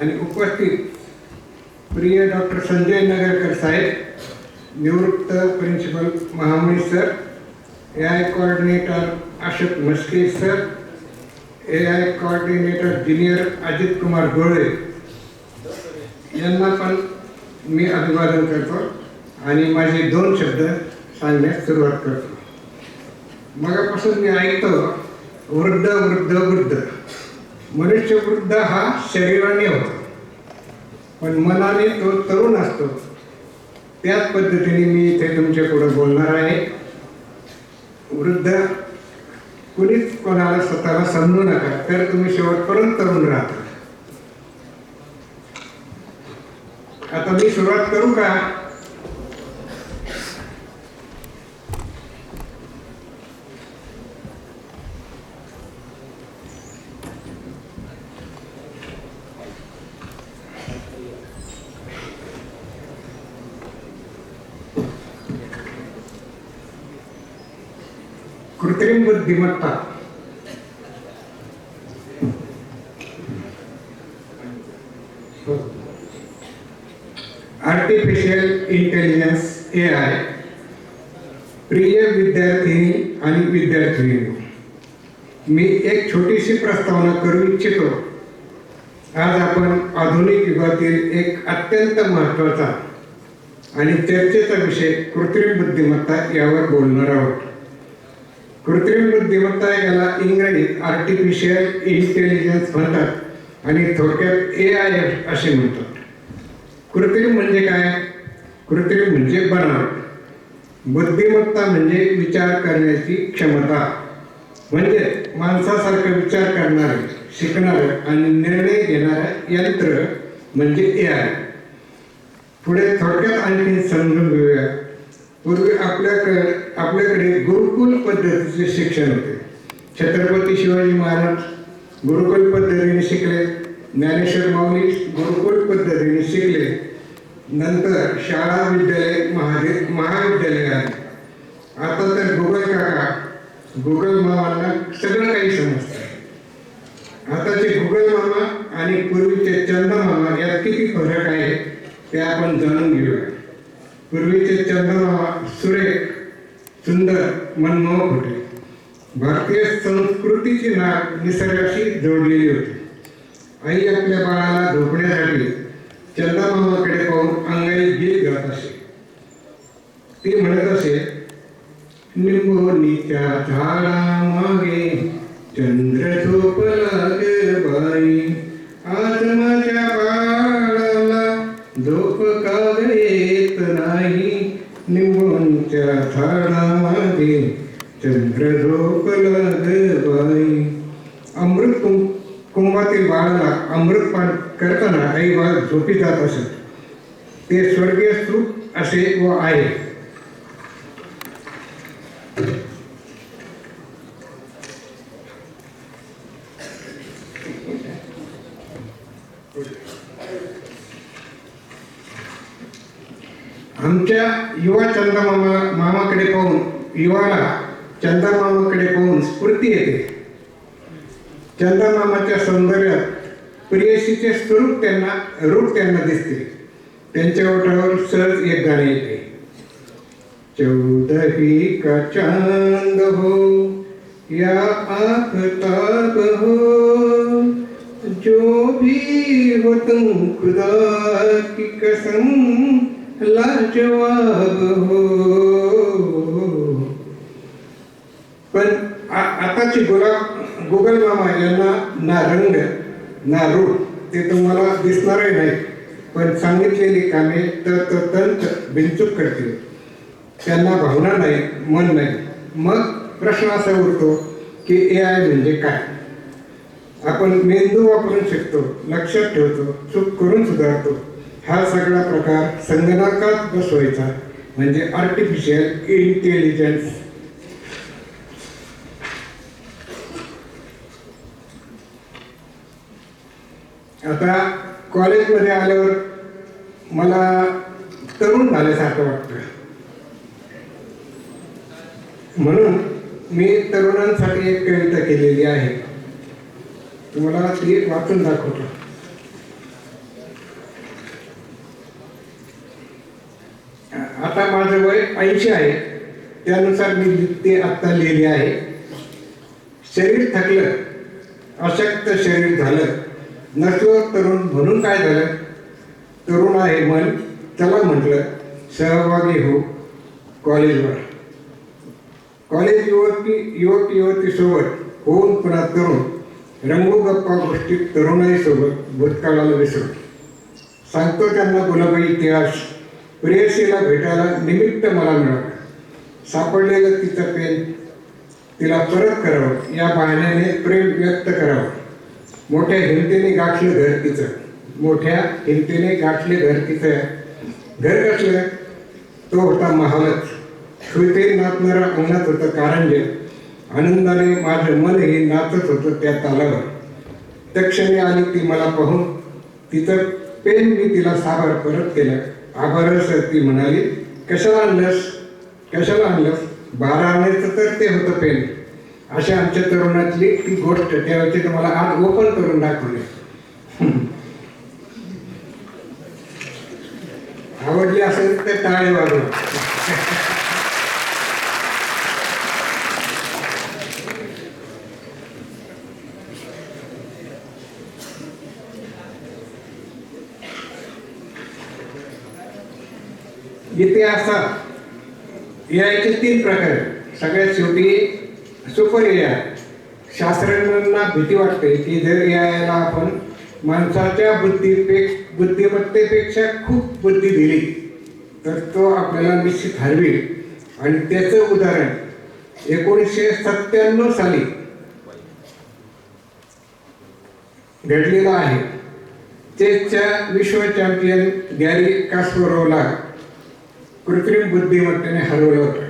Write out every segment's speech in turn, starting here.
आणि उपस्थित प्रिय डॉक्टर संजय नगरकर साहेब, निवृत्त principal Mahamani sir, AI coordinator Ashok Maske sir, AI coordinator junior Ajit Kumar Gole यांना पण मी अभिवादन करतो आणि माझे 2 शब्द सांगण्यास सुरुवात करतो. मगापासून मी ऐकतो वृद्ध वृद्ध वृद्ध. मनुष्य वृद्ध हा शरीराने होतो, पण मनाने तो तरुण असतो. त्याच पद्धतीने मी इथे तुमच्या पुढे बोलणार आहे. वृद्ध कुणीच कोणाला स्वतःला समजू नका, तर तुम्ही शेवटपर्यंत तरुण राहता. आता मी सुरुवात करू का? कृत्रिम बुद्धिमत्ता. Artificial intelligence AI. प्रिय विद्यार्थिनी आणि विद्यार्थिनी, मी एक छोटीशी प्रस्तावना करू इच्छितो. आज आपण आधुनिक युगातील एक अत्यंत महत्त्वाचा आणि चर्चेचा विषय कृत्रिम बुद्धिमत्ता यावर बोलणार आहोत. कृत्रिम बुद्धिमत्ता याला इंग्रजीत आर्टिफिशियल इंटेलिजन्स म्हणतात आणि थोडक्यात AI असे म्हणतात. कृत्रिम म्हणजे काय? कृत्रिम म्हणजे बनावट. बुद्धिमत्ता म्हणजे विचार करण्याची क्षमता, म्हणजे माणसासारखं विचार करणारे, शिकणारे आणि निर्णय घेणारे यंत्र म्हणजे AI. पुढे थोडक्यात आणखी समजून घेऊया. पूर्वी आपल्याकडे गुरुकुल पद्धतीचे शिक्षण होते. छत्रपती शिवाजी महाराज गुरुकुल पद्धतीने शिकले, ज्ञानेश्वर माऊली गुरुकुल पद्धतीने शिकले. नंतर शाळा, विद्यालय, महाविद्यालय आले. आता तर गुगल मामांना सगळं काही समजतं. आताचे गुगल मामा आणि पूर्वीचे चंदा मामा यात किती फरक आहे ते आपण जाणून घेऊया. पूर्वीचे चंदमामा सुरेख, सुंदर, मनमोहक होते. भारतीय संस्कृतीची नाळ निसर्गाशी जोडलेली होती. आई आपल्या बाळाला झोपण्यासाठी चंदमामाकडे पाहून अंगाई गीत गात असे. ती म्हणत असे, निंबोनीच्या झाडामागे चंद्र झोपला ग बाई, आज माझ्या बाळाला झोप का येत नाही, निंबोनीच्या झाडामागे चंद्र झोपला ग बाई. अमृत कुंभातील बाळाला अमृतपान करताना आई बाळ झोपी जात असत. ते स्वर्गीय सुख असे व आहे. आमच्या युवा मामाकडे पाहून चंदमामाकडे पाहून स्फूर्ती येते. चंदमामाच्या सौंदर्यात प्रेयसीचे रूप त्यांना दिसते. त्यांच्या ओठावर सहज एक गाणे येते, चौदही का चांद हो या आफताब हो, जो भी हो तुम खुदा की कसम लाजवाब हो. पण आताची गुगल मामा यांना ना रंग ना रूप ते तुम्हाला दिसणारही नाही, पण सांगितलेली कामे तंत बिनचूक करतील. त्यांना भावना नाही, मन नाही. मग प्रश्न असा उरतो की AI म्हणजे काय? आपण मेंदू वापरून शिकतो, लक्षात ठेवतो, चूक करून सुधारतो. हा सगळा प्रकार संगणकात बसवायचा म्हणजे आर्टिफिशियल इंटेलिजन्स. आता कॉलेजमध्ये आल्यावर मला तरुण झाल्यासारखं वाटतं, म्हणून मी तरुणांसाठी एक कविता केलेली आहे. तुम्हाला ती वाचून दाखवतो. आता माझं वय 80 आहे, त्यानुसार मी ते आत्ता लिहिले आहे. शरीर थकलं, अशक्त शरीर झालं, नसलो तरुण म्हणून काय झालं? तरुण आहे मन, चला म्हटलं सहभागी हो कॉलेजवर. कॉलेज युवक युवतीसोबत होऊन पुन्हा तरुण, रंगू गप्पा गोष्टी तरुणाईसोबत भूतकाळाला विसरून. सांगतो त्यांना गुलाबी इतिहास, प्रेयसीला भेटायला निमित्त मला मिळालं. सापडलेलं तिचं पेन तिला परत करावं, या बहाण्याने प्रेम व्यक्त करावं. मोठ्या हिमतीने गाठलं घर तिचं, मोठ्या हिमतीने गाठले घर तिचं. घर कसलं? तो होता महालच. श्रुते नाचणारा अंगणात होतं कारंजे. आनंदाने माझं मनही नाचत होतं त्या तालावर. तक्षणी आली ती मला पाहून, तिचं पेन मी तिला साभार परत केलं. आभार सर, ती म्हणाली. कशाला आणलंस? कशाला आणलंस? 12 आणायचं तर ते होतं पेन. अशा आमच्या तरुणातली ती गोष्ट त्यावेळी तुम्हाला आज ओपन करून दाखवली. आवडली असेल तर टाळे वाजवा. इतिहासात एआयचे 3 प्रकार. सगळ्यात शेवटी सुपर एआय. शास्त्रज्ञांना भीती वाटते की जर एआयला आपण माणसाच्या बुद्धिमत्तेपेक्षा खूप बुद्धी दिली तर तो आपल्याला निश्चित हरवेल. आणि त्याचं उदाहरण 1997 साली घडलेलं आहे. चेसच्या विश्व चॅम्पियन गॅरी कास्परोवला कृत्रिम बुद्धिमत्तेने हरवलं होतं.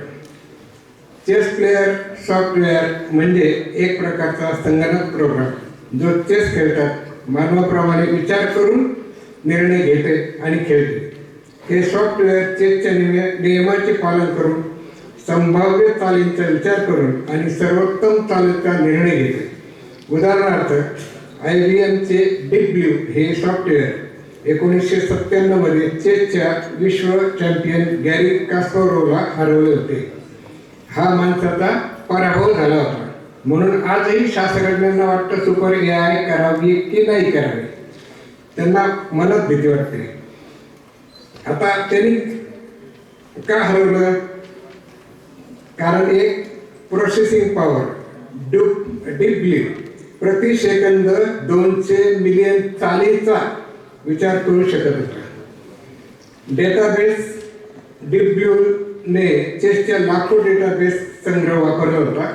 चेस प्लेयर सॉफ्टवेअर म्हणजे एक प्रकारचा संगणक प्रोग्राम जो चेस खेळतात मानवाप्रमाणे विचार करून निर्णय घेते आणि खेळते. हे सॉफ्टवेअर चेसच्या नियमाचे पालन करून, संभाव्य चालींचा विचार करून आणि सर्वोत्तम चालीचा निर्णय घेते. उदाहरणार्थ IBMचे डीप ब्लू हे सॉफ्टवेअर 1997 मध्ये चेसच्या विश्व चॅम्पियन गॅरी कास्परोवला हरवले होते. हा माणसाचा पराभव झाला होता. म्हणून आजही शास्त्रज्ञांना वाटतं सुपर एआय करावी की नाही करावी. त्यांना मनात भीती वाटते. आता त्यांनी का हरवलं? कारण एक प्रोसेसिंग पॉवर डीप ब्लू प्रति सेकंद 200 मिलियन चालीचा विचार करू शकत होता. डेटाबेस डीप ब्लूने चेसच्या लाखो डेटाबेस संग्रह वापरला होता,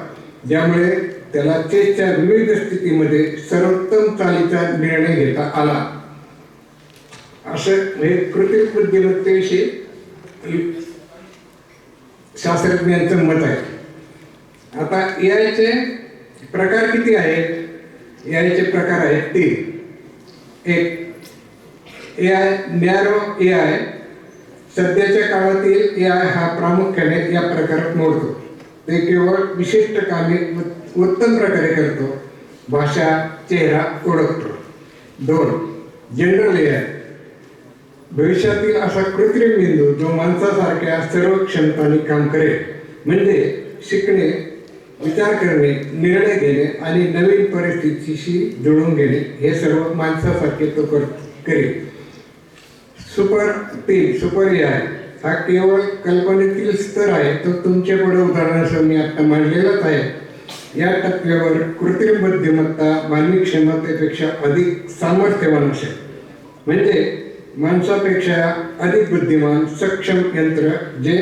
ज्यामुळे त्याला चेसच्या विविध स्थितीमध्ये सर्वोत्तम चालीचा निर्णय घेता आला. असं हे कृत्रिम बुद्धिमत्तेविषयी शास्त्रज्ञांचं मत आहे. आता एआयचे प्रकार किती आहेत? एआयचे प्रकार आहेत 3. एक एआय नॅरो एआय. सध्याच्या काळातील एआय हा प्रामुख्याने या प्रकारात मोडतो. ते केवळ विशिष्ट कामे उत्तम प्रकारे करतो. भाषा, चेहरा ओळखतो. 2 जनरल एआय. भविष्यातील असा कृत्रिम बिंदू जो माणसासारख्या सर्व क्षमतांनी काम करेल. म्हणजे शिकणे, विचार करणे, निर्णय घेणे आणि नवीन परिस्थितीशी जुळून घेणे हे सर्व माणसासारखे तो करेल. 3 सुपर एआय हा केवळ कल्पनेतील स्तर आहे. तो तुमच्या पुढे उदाहरणासह मी आता मांडलेलाच आहे. या टप्प्यावर कृत्रिम बुद्धिमत्ता मानवी क्षमतेपेक्षा अधिक सामर्थ्यवान असेल. म्हणजे माणसापेक्षा अधिक बुद्धिमान सक्षम यंत्र जे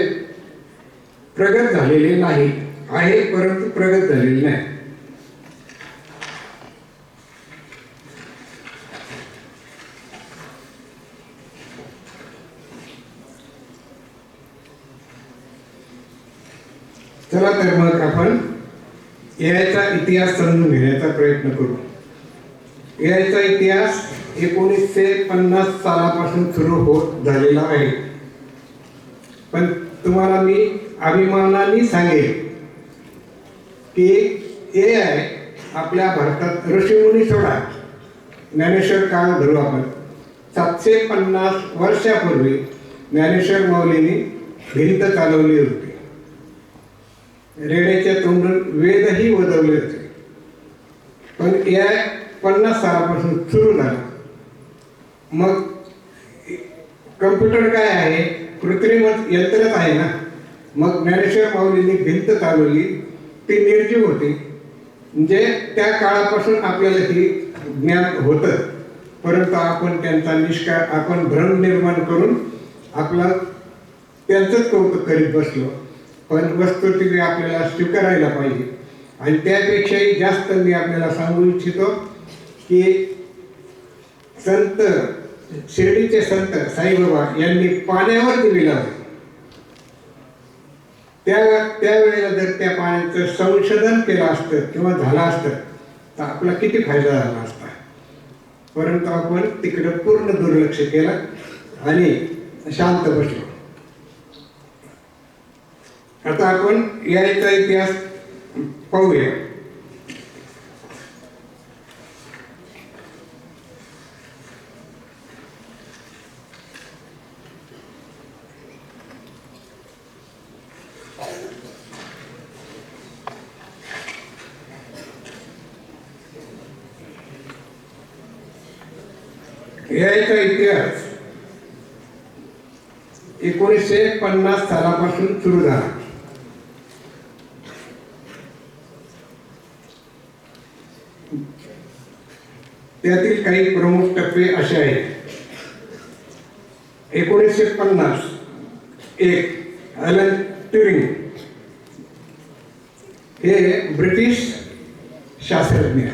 प्रगत झालेले नाही आहे, परंतु प्रगत झालेले नाही. चला तर मग आपण एआयचा इतिहास समजून घेण्याचा प्रयत्न करू. एआयचा इतिहास 1950 सालापासून सुरू होत झालेला आहे. पण तुम्हाला मी अभिमानाने सांगेन की एआय आपल्या भारतात ऋषीमुनी सोडा, ज्ञानेश्वर काळ धरू आपण, 750 वर्षापूर्वी ज्ञानेश्वर माऊलींनी भिंत चालवली होती, रेड्याच्या तोंडून वेदही वदवले होते. पण AI 50 सालापासून सुरू झाला. मग कम्प्युटर काय आहे, कृत्रिम यंत्रच आहे ना. मग ज्ञानेश्वर माऊलींनी भिंत चालवली, ती निर्जीव होती. म्हणजे त्या काळापासून आपल्याला ही ज्ञान होतं, परंतु आपण त्यांचा आपण भ्रम निर्माण करून आपला त्यांचंच कौतुक करीत बसलो. पण वस्तुस्थिती आपल्याला स्वीकारायला पाहिजे. आणि त्यापेक्षाही जास्त मी आपल्याला सांगू इच्छितो की संत शिर्डीचे संत साईबाबा यांनी पाण्यावर दिवे लावले. त्यावेळेला जर त्या पाण्याचं संशोधन केलं असतं किंवा झालं असतं तर आपला किती फायदा झाला असता. परंतु आपण तिकडं पूर्ण दुर्लक्ष केलं आणि शांत बसलो. आता आपण याचा इतिहास पाहूया. याचा इतिहास 1950 सालापासून सुरू झाला. त्यातील काही प्रमुख टप्पे असे आहेत. 1950 एक ॲलन ट्युरिंग हे ब्रिटिश शास्त्रज्ञ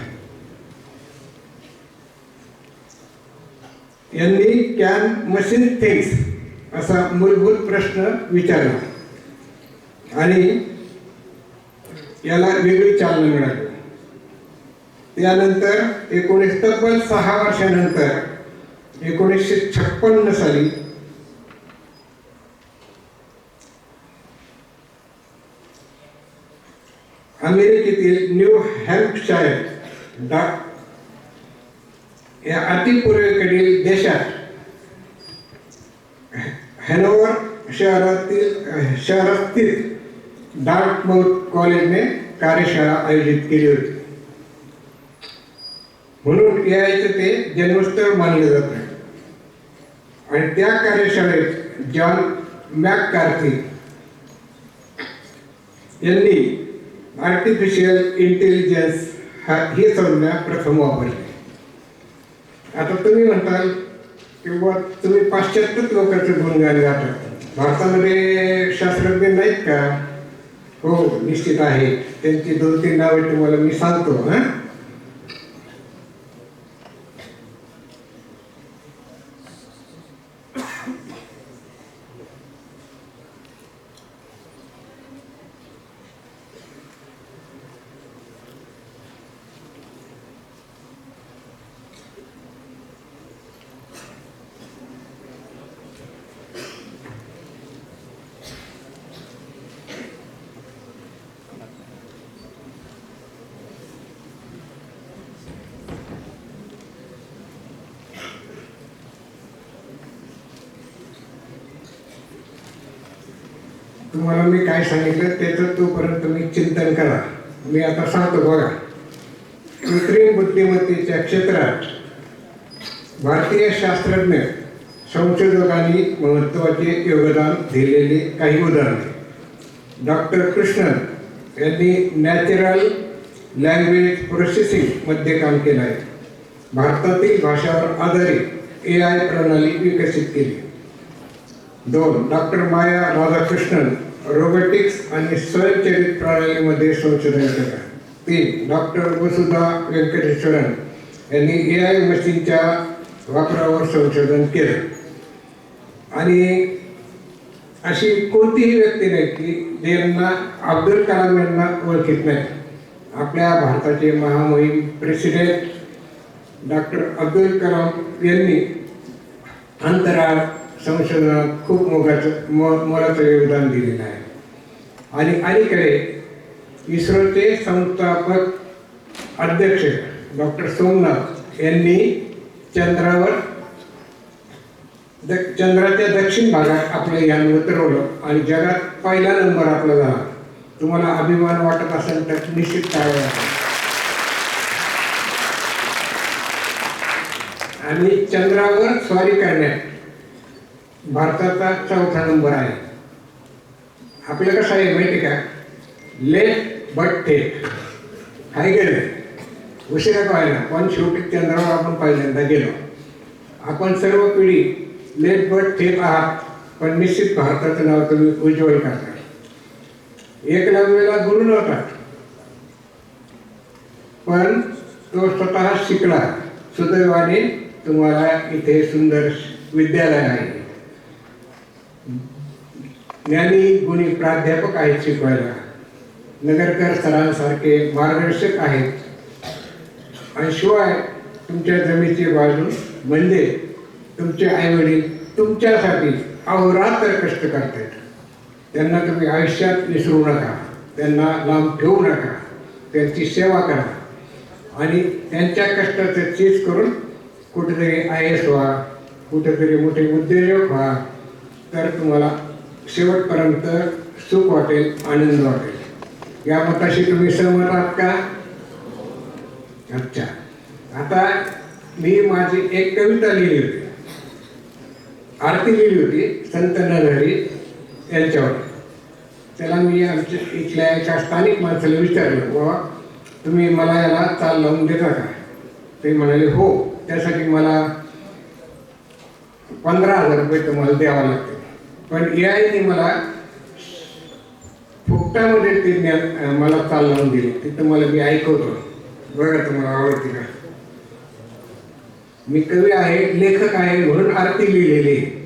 यांनी कॅन मशीन थिंग्स असा मूलभूत प्रश्न विचारला आणि याला वेगळी चालना मिळाली. त्यानंतर तब्बल 6 वर्षानंतर 1956 साली अमेरिकेतील न्यू हॅम्पशायर या अतिपूर्वेकडील देशात हॅनोव्हर शहरातील डार्टमाउथ कॉलेजने कार्यशाळा आयोजित केली होती. म्हणून यायचं ते जन्मस्थळ मानलं जातं. आणि त्या कार्यशाळेत जॉन मॅककार्थी यांनी आर्टिफिशियल इंटेलिजन्स ही संज्ञा प्रथम वापरली. आता तुम्ही म्हणताल किंवा तुम्ही पाश्चात्य लोकांचं गुणगान गातात, भारतामध्ये शास्त्रज्ञ नाहीत का? हो, निश्चित आहे. त्यांची 2-3 नावे तुम्हाला मी सांगतो. तुम्हाला मी काय सांगितलं त्याचं तोपर्यंत तुम्ही चिंतन करा. मी आता सांगतो बघा. कृत्रिम बुद्धिमत्तेच्या क्षेत्रात भारतीय शास्त्रज्ञ संशोधकांनी महत्त्वाचे योगदान दिलेली काही उदाहरणे. डॉक्टर कृष्णन यांनी नॅचरल लँग्वेज प्रोसेसिंग मध्ये काम केलं आहे. भारतातील भाषावर आधारित AI प्रणाली विकसित केली. 2. डॉक्टर माया राधाकृष्णन रोबोटिक्स आणि स्वयंचलित प्रणालीमध्ये संशोधन केलं. 3. डॉक्टर वसुधा व्यंकटेश्वरन यांनी AI मशीनच्या वापरावर संशोधन केलं. आणि अशी कोणतीही व्यक्ती नाही की ज्यांना अब्दुल कलाम यांना ओळखीत नाही. आपल्या भारताचे महामहिम प्रेसिडेंट डॉक्टर अब्दुल कलाम यांनी अंतराळ संशोधनात खूप मोलाचं योगदान दिलेलं आहे. आणि अलीकडे इस्रोचे संस्थापक अध्यक्ष डॉक्टर सोमनाथ यांनी चंद्रावर चंद्राच्या दक्षिण भागात आपलं यान उतरवलं आणि जगात पहिला नंबर आपला झाला. तुम्हाला अभिमान वाटत असेल तर निश्चित टाळ्या वाजवा. आणि चंद्रावर स्वारी करण्यात भारताचा 4था नंबर आहे. आपलं कसं आहे माहिती का, लेट बट टेक काय गेलं उशिरा कळायला, पण शेवटी चंद्रावर आपण पहिल्यांदा गेलो. आपण सर्व पिढी लेट बट टेक आहात, पण निश्चित भारताचं नाव तुम्ही उज्ज्वल करता. एकलव्याला गुरु नव्हता, पण तो स्वतः शिकला. सुदैवाने तुम्हाला इथे सुंदर विद्यालय आहे, ज्ञानी गुणी प्राध्यापक आहेत शिकवायला, नगरकर सरांसारखे मार्गदर्शक आहेत. आणि शिवाय तुमच्या जमिनीची बाजू म्हणजे तुमचे आईवडील तुमच्यासाठी अहोरात्र कष्ट करतात. त्यांना तुम्ही आयुष्यात विसरू नका, त्यांना लांब ठेवू नका, त्यांची सेवा करा आणि त्यांच्या कष्टाचं चीज करून कुठेतरी IAS व्हा, कुठेतरी मोठे उद्योजक व्हा, तर तुम्हाला शेवटपर्यंत सुख वाटेल, आनंद वाटेल. या मताशी तुम्ही सहमत आहात का? अच्छा. आता मी माझी एक कविता लिहिली होती, आरती लिहिली होती संत नरहरी यांच्यावर. त्याला मी आमच्या इथल्या एका स्थानिक माणसाला विचारलं, बाबा तुम्ही मला याला चाल लावून देता का? ते म्हणाले हो, त्यासाठी मला 15,000 रुपये तुम्हाला द्यावा लागते. पण AIने मला फुकटामध्ये ते ज्ञान मला चाल लावून दिली. ती तुम्हाला मी ऐकवतो, बघा तुम्हाला आवडते का. मी कवी आहे, लेखक आहे, म्हणून आरती लिहिलेली आहे.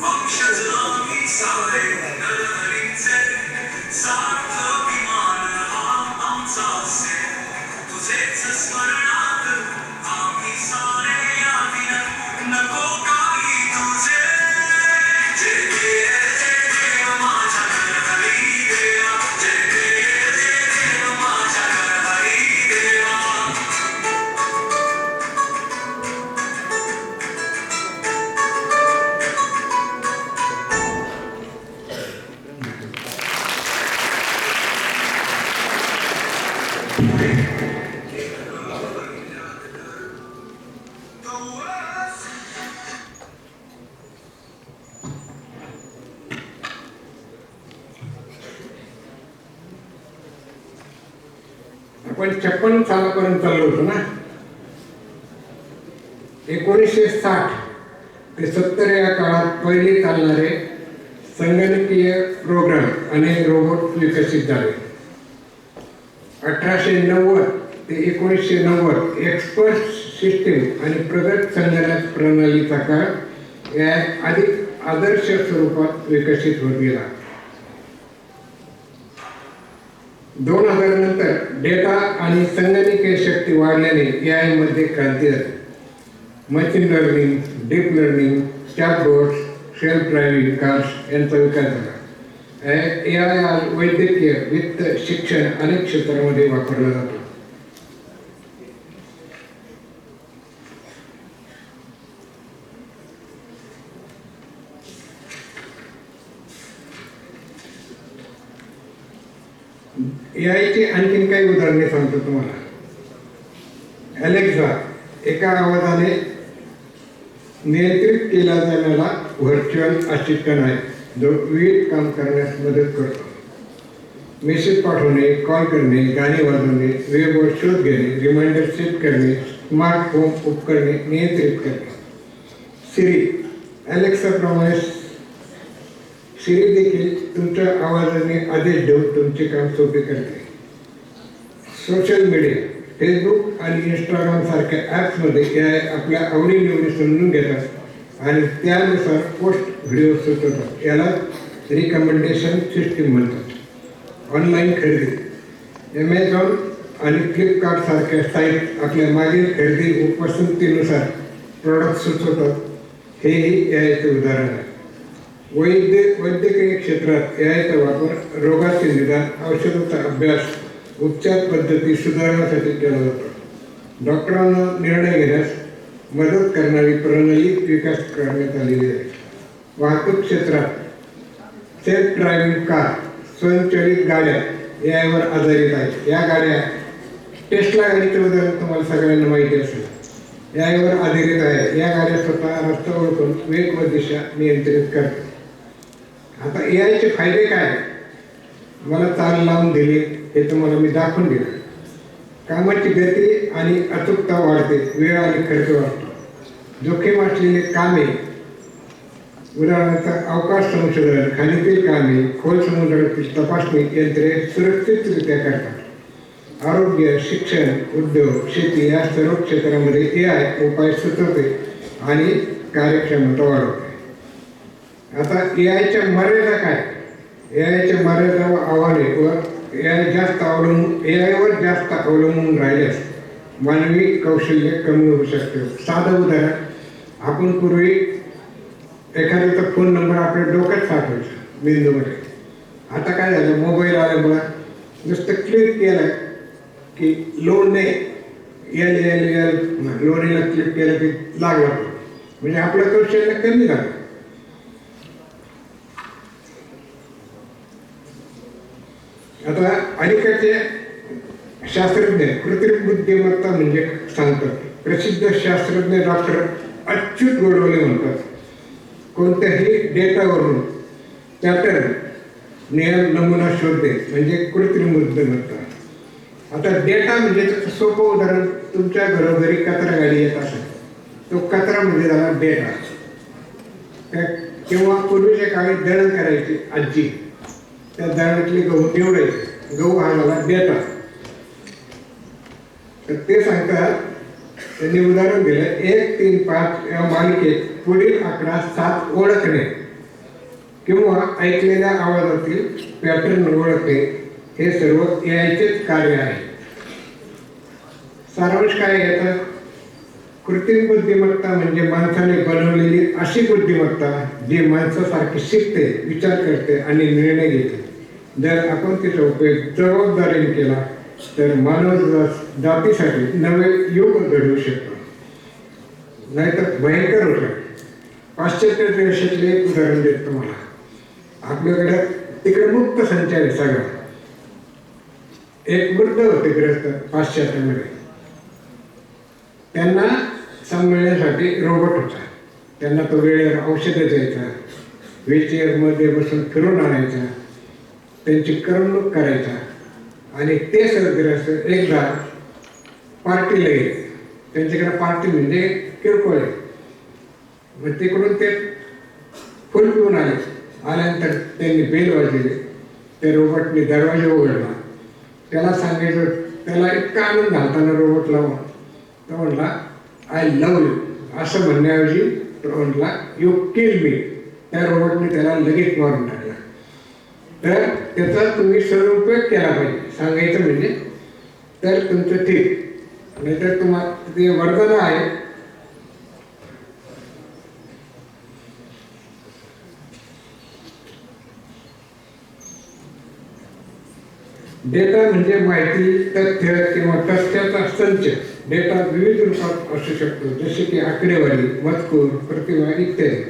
वंशज आम्ही सारे नरहरीचे सार्थ पण 56 सालापर्यंत चाललं होतं ना. 1960 ते 70 या काळात पहिले चालणारे संगणकीय प्रोग्राम आणि रोबोट विकसित झाले. 1890 ते 1990 एक्सपर्ट सिस्टीम आणि प्रगत संगणक प्रणालीचा काळ या अधिक आदर्श स्वरूपात विकसित होत गेला. 2000 नंतर डेटा आणि संगणकीय शक्ती वाढल्याने AI मध्ये क्रांती झाली. Machine learning, deep learning, chatbots, self driving cars यांचा विकास झाला. AI आज वैद्यकीय, वित्त, शिक्षण अनेक क्षेत्रामध्ये वापरला जातो. AI ची आणखीन काही उदाहरणे सांगतो तुम्हाला. अलेक्सा एका आवाजाने नियंत्रित केला जाणारा व्हर्च्युअल असिस्टंट आहे जो विविध काम करण्यास मदत करतो. मेसेज पाठवणे, कॉल करणे, गाणी वाजवणे, वेबवर शोध घेणे, रिमाइंडर सेट करणे, स्मार्ट होम उपकरणे नियंत्रित करणे. सिरी अलेक्साप्रमाणे सिरी देखील तुमच्या आवाजाने आदेश देऊन तुमचे काम सोपे करते. सोशल मीडिया फेसबुक आणि इंस्टाग्राम सारख्या ॲप्समध्ये AI आपल्या आवडीनिवडी समजून घेतात आणि त्यानुसार पोस्ट व्हिडिओ सुचवतात. याला रिकमेंडेशन सिस्टीम म्हणतात. ऑनलाईन खरेदी ॲमेझॉन आणि फ्लिपकार्ट सारख्या साईट आपल्या मागील खरेदी व पसंतीनुसार प्रॉडक्ट सुचवतात. हेही AIचे उदाहरण आहे. वैद्यकीय क्षेत्रात AIचा वापर रोगाचे निदान, औषधाचा अभ्यास, उपचार पद्धती सुधारण्यासाठी केला जातो. डॉक्टरांना निर्णय घेण्यास मदत करणारी प्रणाली विकास करण्यात आलेली आहे. वाहतूक क्षेत्रात सेल्फ ड्रायव्हिंग कार, स्वयंचलित गाड्या AIवर आधारित आहेत. या गाड्या टेस्ला गाडीचे उदाहरण तुम्हाला सगळ्यांना माहिती असेल. AIवर आधारित आहे. या गाड्या स्वतः रस्ता ओळखून वेग व दिशा नियंत्रित करतात. आता AIचे फायदे काय? मला चाल लावून दिली हे तुम्हाला मी दाखवून दिलं. कामाची गती आणि अचूकता वाढते, वेळ आणि खर्च वाढतो. जोखीम असलेले कामे उदाहरणार्थ अवकाश संशोधन, खाणीतील कामे, खोल समुद्रातील तपासणी यंत्रे सुरक्षितरित्या करतात. आरोग्य, शिक्षण, उद्योग, शेती या सर्व क्षेत्रामध्ये AI उपाय सुचवते आणि कार्यक्षमता वाढवते. आता AIच्या मर्यादा काय? AIच्या मर्यादा व आव्हाने व AIवर जास्त अवलंबून राहिल्यास मानवी कौशल्य कमी होऊ शकते. साधं उदाहरण, आपण पूर्वी एखाद्याचा फोन नंबर आपल्या डोक्यात साठवायचा बिंदूमध्ये. आता काय झालं, मोबाईल आल्यामुळं नुसतं क्लिक केलं की लोनने लोणीला क्लिक केलं की लागला. म्हणजे आपलं कौशल्य कमी झालं. आता अलीकडचे शास्त्रज्ञ कृत्रिम बुद्धिमत्ता म्हणजे सांगतात. प्रसिद्ध शास्त्रज्ञ डॉक्टर अच्युत गोडबोले म्हणतात, कोणत्याही डेटावरून पॅटर्न नियम नमुना शोधणे म्हणजे कृत्रिम बुद्धिमत्ता. आता डेटा म्हणजे सोपं उदाहरण, तुमच्या घरोघरी कचरा गाडी येत असेल, तो कचरा म्हणजे झाला डेटा. किंवा पूर्वीच्या काळी दळण करायची आजी, त्या दळणातले गहू निवडायचे, गहू हा झाला डेटा. तर ते सांगतात, त्यांनी उदाहरण दिलं, 1, 3, 5 या मालिकेत पुढील आकडा 7 ओळखणे किंवा ऐकलेल्या आवाजातील पॅटर्न ओळखणे हे सर्व AIचेच कार्य आहे. सारांश काय येतं? कृत्रिम बुद्धिमत्ता म्हणजे माणसाने बनवलेली अशी बुद्धिमत्ता जी माणसासारखी शिकते, विचार करते आणि निर्णय घेते. जर आपण तिचा उपयोग जबाबदारीने केला तर मानव जातीसाठी नवे युग घडवू शकतो, नाहीतर भयंकर होतं. पाश्चात्य देशातले एक उदाहरण देत तुम्हाला. आपल्याकडे तिकडे मुक्त संचार आहे सगळं. एक वृद्ध होते ग्रस्त पाश्चात्यामध्ये, त्यांना सांभाळण्यासाठी रोबोट होता. त्यांना तो वेळेवर औषधं द्यायचा, व्हीलचेअरमध्ये बसून फिरून आणायचा, त्यांची करमणूक करायचा आणि ते सदग्रस्त एकदा पार्टीला गेले. त्यांच्याकडे पार्टी म्हणजे किरकोळ आहे. मग तिकडून ते फुल पिऊन आले. आल्यानंतर त्यांनी बेल वाजवली. त्या रोबोटने दरवाजा उघडला. त्याला सांगायचं, त्याला इतका आनंद घालताना रोबोट लावून तो म्हणला आय लव्ह यू असं म्हणण्याऐवजी तो म्हटला यू किल मी. त्या रोबोटने त्याला लगेच मारून टाकला. तर त्याचा तुम्ही सदुपयोग केला पाहिजे. सांगायचं म्हणजे तर तुमचं ठीक. नाहीतर तुम्हाला ते वरदान आहे. डेटा म्हणजे माहिती, तथ्य किंवा तथ्याचा संच. डेटा विविध रूपात असू शकतो, जसे की आकडेवारी, मजकूर, प्रतिमा इत्यादी.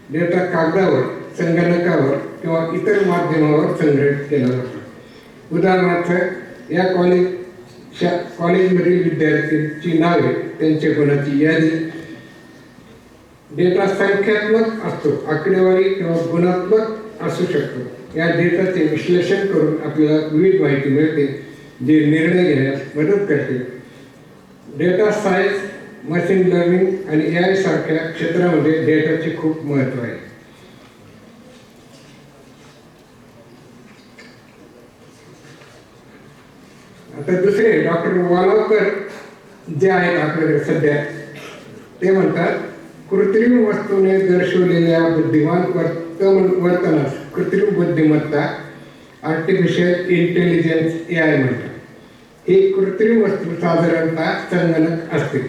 डेटा कागदावर, संगणकावर किंवा इतर माध्यमावर संग्रहित केला जातो. उदाहरणार्थ या कॉलेजमधील विद्यार्थ्यांची नावे, त्यांच्या गुणांची यादी. डेटा संख्यात्मक असतो, आकडेवारी किंवा गुणात्मक असू शकतो. या डेटाचे विश्लेषण करून आपल्याला विविध माहिती मिळते, जे निर्णय घेण्यास मदत करते. डेटा सायन्स, मशीन लर्निंग आणि AI सारख्या क्षेत्रामध्ये डेटाचे खूप महत्त्व आहे. आता दुसरे डॉक्टर वालावकर जे आहेत आपल्याकडे सध्या, ते म्हणतात कृत्रिम वस्तूने दर्शवलेल्या बुद्धिमान वर्तनास कृत्रिम बुद्धिमत्ता, आर्टिफिशियल इंटेलिजन्स AI म्हणतात. ही कृत्रिम वस्तू साधारणतः संगणक असते.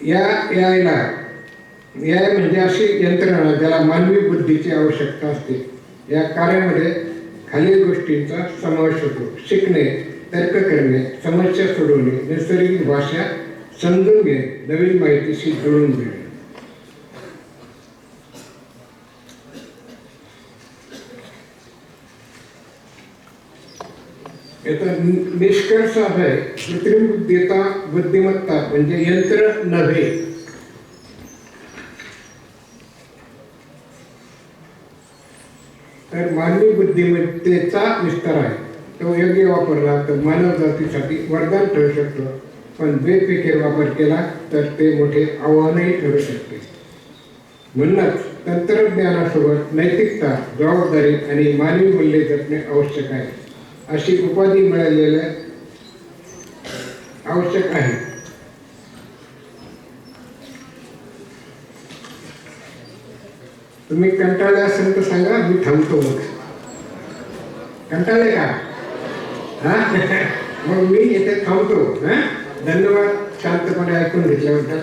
या AI म्हणजे अशी यंत्रणा ज्याला मानवी बुद्धीची आवश्यकता असते. या कार्यामध्ये खालील गोष्टींचा समावेश होतो: शिकणे, तर्क करणे, समस्या सोडवणे, नैसर्गिक भाषा समजून घेणे, नवीन माहितीशी जुळून घेणे. याचा निष्कर्ष असा आहे, कृत्रिम बुद्धिमत्ता म्हणजे यंत्र नव्हे, तर मानवी बुद्धिमत्तेचा विस्तार आहे. तो योग्य वापरला तर मानव जातीसाठी वरदान ठरू शकतो, पण बेफिकीर वापर केला तर ते मोठे आव्हानही ठरू शकते. म्हणूनच तंत्रज्ञानासोबत नैतिकता, जबाबदारी आणि मानवी मूल्ये जपणे आवश्यक आहे. अशी उपाधी मिळालेल्या आवश्यक आहे. तुम्ही कंटाळले असेल तर सांगा, मी थांबतो. मग कंटाळले का? हा मग मी इथे थांबतो. धन्यवाद शांतपणे ऐकून घेतल्याबद्दल.